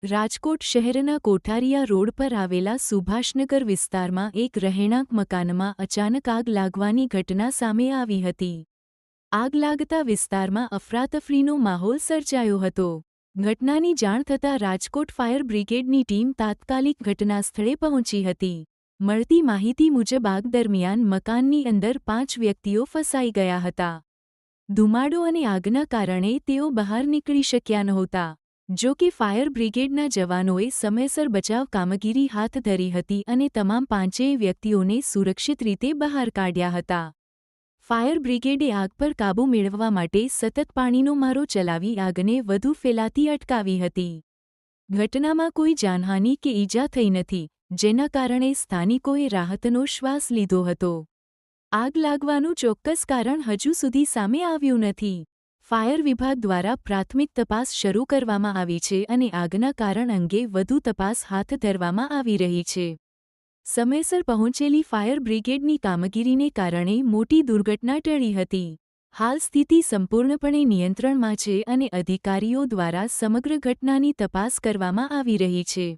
રાજકોટ શહેરના કોઠારીયા રોડ પર આવેલા સુભાષનગર વિસ્તારમાં એક રહેણાંક મકાનમાં અચાનક આગ લાગવાની ઘટના સામે આવી હતી. આગ લાગતા વિસ્તારમાં અફરાતફરીનો માહોલ સર્જાયો હતો. ઘટનાની જાણ થતાં રાજકોટ ફાયર બ્રિગેડની ટીમ તાત્કાલિક ઘટનાસ્થળે પહોંચી હતી. મળતી માહિતી મુજબ આગ દરમિયાન મકાનની અંદર 5 વ્યક્તિઓ ફસાઈ ગયા હતા. ધુમાડો અને આગના કારણે તેઓ બહાર નીકળી શક્યા નહોતા. જો કે ફાયર બ્રિગેડના જવાનોએ સમયસર બચાવ કામગીરી હાથ ધરી હતી અને તમામ 5 વ્યક્તિઓને સુરક્ષિત રીતે બહાર કાઢ્યા હતા. ફાયર બ્રિગેડે આગ પર કાબૂ મેળવવા માટે સતત પાણીનો મારો ચલાવી આગને વધુ ફેલાતી અટકાવી હતી. ઘટનામાં કોઈ જાનહાનિ કે ઈજા થઈ નથી, જેના કારણે સ્થાનિકોએ રાહતનો શ્વાસ લીધો હતો. આગ લાગવાનું ચોક્કસ કારણ હજુ સુધી સામે આવ્યું નથી. ફાયર વિભાગ દ્વારા પ્રાથમિક તપાસ શરૂ કરવામાં આવી છે અને આગના કારણ અંગે વધુ તપાસ હાથ ધરવામાં આવી રહી છે. સમયસર પહોંચેલી ફાયર બ્રિગેડની કામગીરીને કારણે મોટી દુર્ઘટના ટળી હતી. હાલ સ્થિતિ સંપૂર્ણપણે નિયંત્રણમાં છે અને અધિકારીઓ દ્વારા સમગ્ર ઘટનાની તપાસ કરવામાં આવી રહી છે.